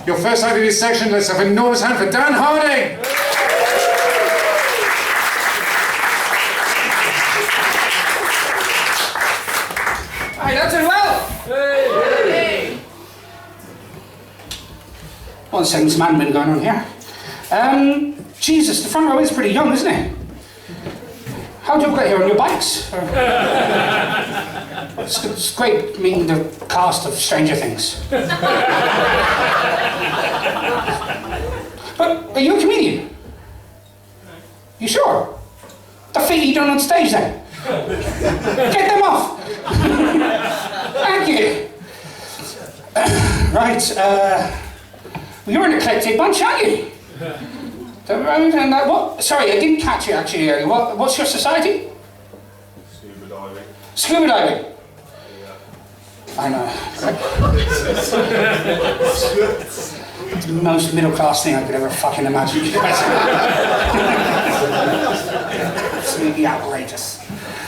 Your first sight of this section, let's have an enormous hand for Dan Harding! Hi, that's doing well! Hey! Well, the second commandment going on here. Jesus, the front row is pretty young, isn't it? How'd you get here on your bikes? It's great meeting the cast of Stranger Things. But are you a comedian? You sure? The feet you done on stage then? Get them off! Thank you. Right, you're an eclectic bunch, aren't you? What? Sorry, I didn't catch you actually earlier. What's your society? Scuba diving. Scuba diving? I know. It's the most middle class thing I could ever fucking imagine. Absolutely outrageous.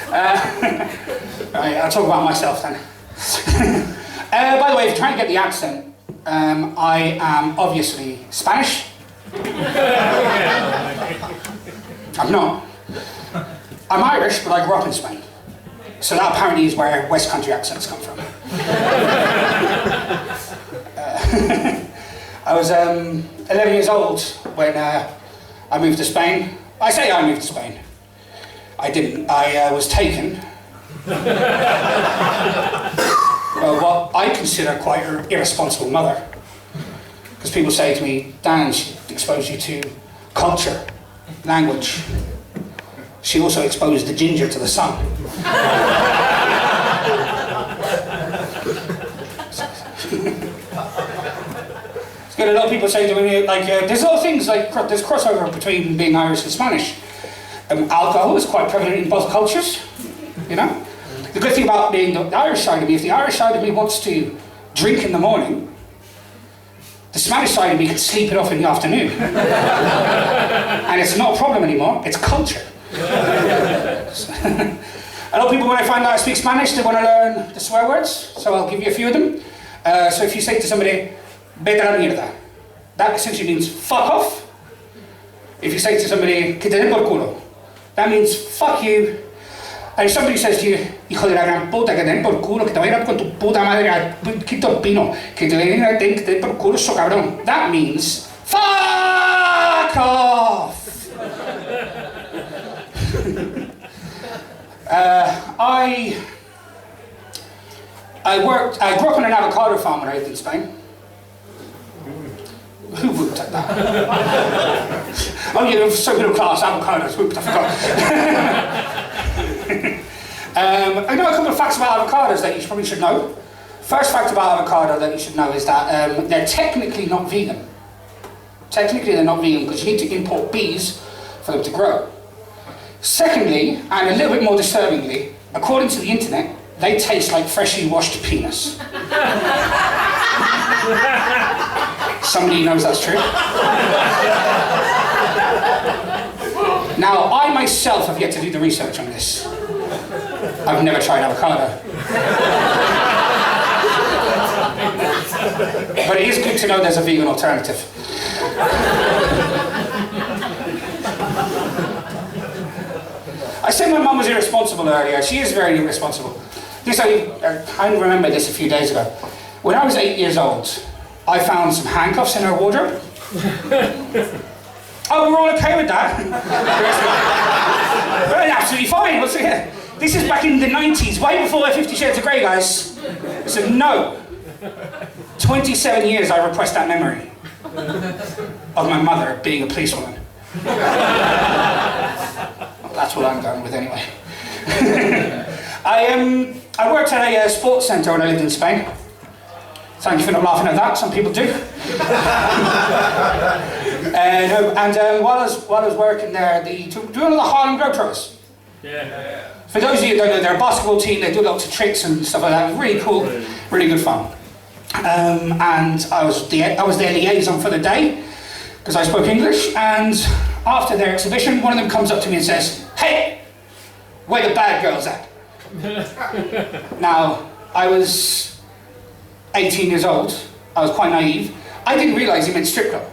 Right, I'll talk about myself then. By the way, if you're trying to get the accent, I am obviously Spanish. I'm not. I'm Irish, but I grew up in Spain. So that apparently is where West Country accents come from. I was 11 years old when I moved to Spain. I say I moved to Spain. I didn't. I was taken. Well, what I consider quite an irresponsible mother. Because people say to me, Dan, she exposed you to culture, language. She also exposed the ginger to the sun. It's good. A lot of people say to me, like, there's a lot of things, like, there's crossover between being Irish and Spanish. Alcohol is quite prevalent in both cultures, you know? The good thing about being the Irish side of me, if the Irish side of me wants to drink in the morning, the Spanish side of me can sleep it off in the afternoon. And it's not a problem anymore, it's culture. A lot of people, when I find out I speak Spanish, they want to learn the swear words, so I'll give you a few of them. So if you say to somebody, vete a la mierda, that essentially means fuck off. If you say to somebody, que te den por culo, that means fuck you. And if somebody says to you, hijo de la gran puta, que te den por culo, que te vaya con tu puta madre a Quito Pino, que te den por culo, so cabrón, that means fuck off. I grew up on an avocado farm when I lived in Spain. Who would take that? Oh yeah, so middle class, avocados, whooped, I forgot. I know a couple of facts about avocados that you probably should know. First fact about avocado that you should know is that they're technically not vegan. Technically they're not vegan because you need to import bees for them to grow. Secondly, and a little bit more disturbingly, according to the internet, they taste like freshly washed penis. Somebody knows that's true. Now, I myself have yet to do the research on this. I've never tried avocado. But it is good to know there's a vegan alternative. I said my mum was irresponsible earlier. She is very irresponsible. I remember this a few days ago. When I was 8 years old, I found some handcuffs in her wardrobe. Oh, we're all okay with that? Well, absolutely fine. What's it? This is back in the 90s, way before 50 Shades of Grey, guys. I said, no. 27 years I repressed that memory of my mother being a policewoman. Well, that's what I'm going with anyway. I worked at a sports centre when I lived in Spain. Thank you for not laughing at that, some people do. While I was working there, do you know the Harlem Globetrotters? Yeah. For those of you who don't know, they're a basketball team, they do lots of tricks and stuff like that. Really cool, really good fun. And I was their liaison for the day, because I spoke English, and after their exhibition, one of them comes up to me and says, "Hey, where the bad girls at?" Now, I was 18 years old, I was quite naive. I didn't realise he meant strip club.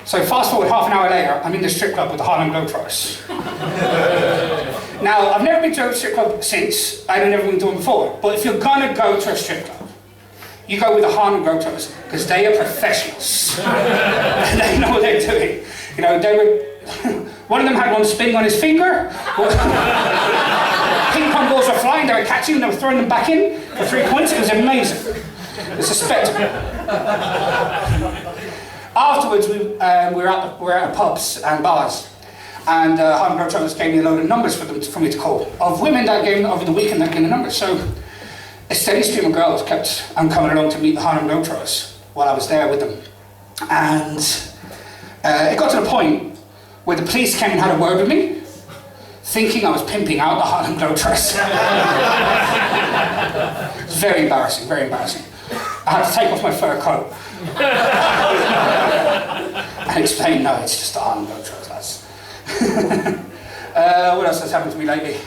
So fast forward half an hour later, I'm in the strip club with the Harlem Globetrotters. Now, I've never been to a strip club since, I've never been to one before, but if you're gonna go to a strip club, you go with the Harlem Globetrotters, because they are professionals. They know what they're doing. You know, they were, one of them had one spinning on his finger. Ping pong balls were flying, they were catching them, they were throwing them back in for 3 points. It was amazing. It's a spectacle. Afterwards, we were at pubs and bars, and Harlem Globetrotters gave me a load of numbers for me to call, of women that gave over the weekend that gave me numbers. So a steady stream of girls kept coming along to meet the Harlem Globetrotters while I was there with them. And it got to the point where the police came and had a word with me, thinking I was pimping out the Harlem Globetrotters. It was very embarrassing, very embarrassing. I had to take off my fur coat and explain, no, it's just the Harlem Globetrotters, lads. What else has happened to me lately?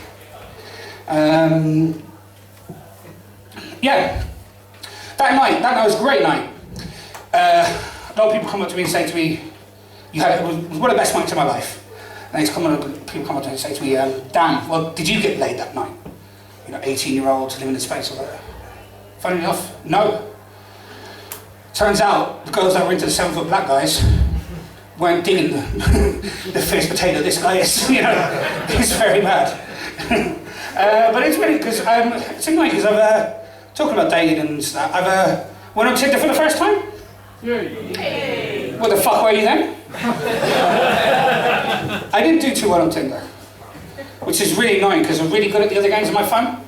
Yeah, that night was a great night. A lot of people come up to me and say to me, it was one of the best nights of my life. And people come up to me and say to me, Dan, well, did you get laid that night? You know, 18-year-olds living in space or whatever. Funny enough, no. Turns out, the girls that were into the 7-foot black guys weren't digging the finished potato this guy is, you know. He's very mad. But it's really, because it's annoying because I've, talking about dating and stuff, I've went on Tinder for the first time. Hey. What the fuck were you then? I didn't do too well on Tinder, which is really annoying because I'm really good at the other games on my phone.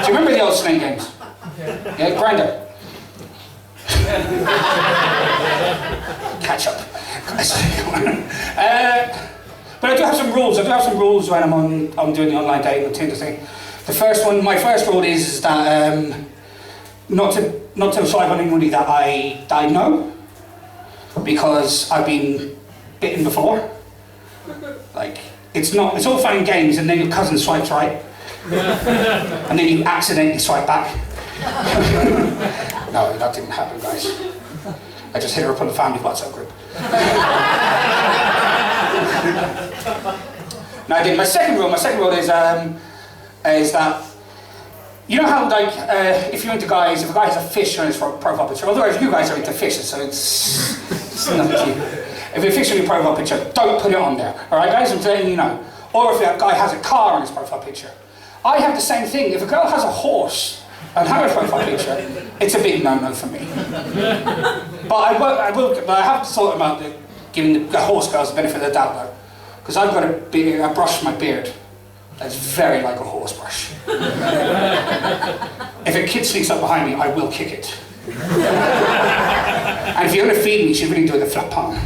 Do you remember the old Snake games? Yeah, Grindr. Catch up. But I do have some rules. I do have some rules when I'm doing the online dating and Tinder thing. The first one, my first rule is that not to swipe on anybody that I know, because I've been bitten before. Like, it's all fun and games, and then your cousin swipes right, and then you accidentally swipe back. No, that didn't happen, guys. I just hit her up on the family WhatsApp group. No, I did. My second rule is that, you know how, like, if you're into guys, if a guy has a fish on his profile picture, otherwise you guys are into fishes, so it's nothing to you. If you're a fish on your profile picture, don't put it on there. Alright, guys, I'm telling you now. Or if that guy has a car on his profile picture. I have the same thing. If a girl has a horse on her profile picture, it's a big no-no for me. But I have thought about giving the horse girls the benefit of the doubt, though. Because I've got a brush for my beard that's very like a horse brush. If a kid sneaks up behind me, I will kick it. And if you're going to feed me, you should really do it with a flat palm.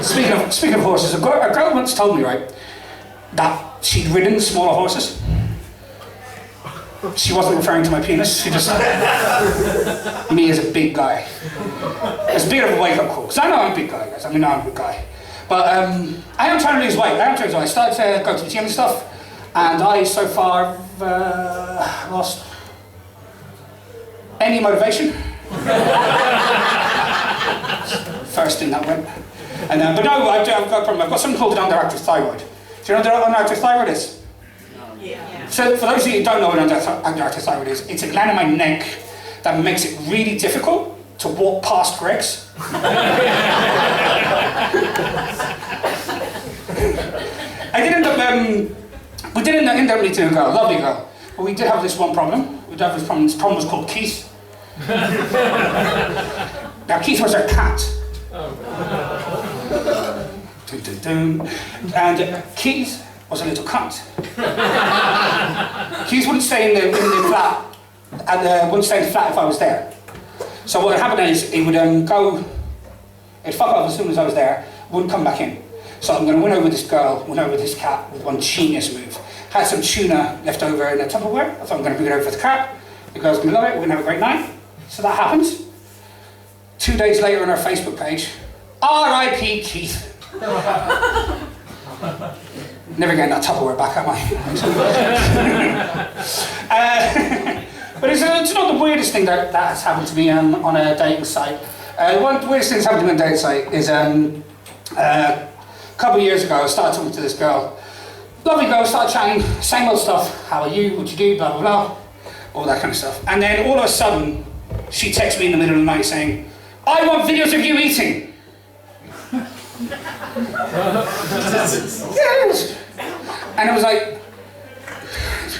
Speaking of horses, a girl once told me, right, that she'd ridden smaller horses. She wasn't referring to my penis, she just me as a big guy. It's a bit of a wake-up call, because I know I'm a big guy, guys. I mean, I'm a big guy. But I am trying to lose weight. I started to go to the gym and stuff, and I, so far, lost any motivation. First thing that went. And, but no, I've got a problem. I've got something called an underactive thyroid. Do you know what an underactive thyroid is? Yeah. So for those of you who don't know what an underactive thyroid is, it's a gland in my neck that makes it really difficult to walk past Greg's. We did end up meeting a girl, a lovely girl, but we did have this one problem. This problem was called Keith. Now Keith was our cat. Dun, dun, dun. And Keith was a little cunt. Keith wouldn't stay in the flat, and wouldn't stay in the flat if I was there. So what happened is he would he'd fuck off as soon as I was there, wouldn't come back in. So I'm going to win over this girl, win over this cat with one genius move. Had some tuna left over in a Tupperware. I thought I'm going to bring it over for the cat. The girl's going to love it. We're going to have a great night. So that happens. 2 days later on our Facebook page, R.I.P. Keith. Never getting that Tupperware back, am I? But it's not the weirdest thing that has happened to me on a dating site. One of the weirdest things that happened to me on a dating site is a couple of years ago, I started talking to this girl. Lovely girl, started chatting, same old stuff. How are you? What do you do? Blah, blah, blah. All that kind of stuff. And then all of a sudden, she texts me in the middle of the night saying, I want videos of you eating. Yes. And I was like,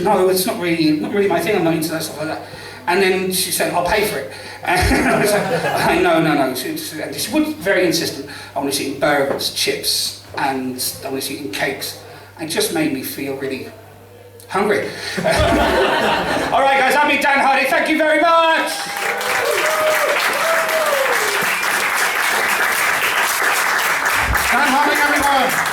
no, it's not really my thing. I'm not into that stuff like that. And then she said, I'll pay for it. And I was like, no. She was very insistent. I want to eat burgers, chips, and I want to eat cakes. And it just made me feel really hungry. All right, guys, I've been Dan Hardy. Thank you very much. Dan Harding, everyone.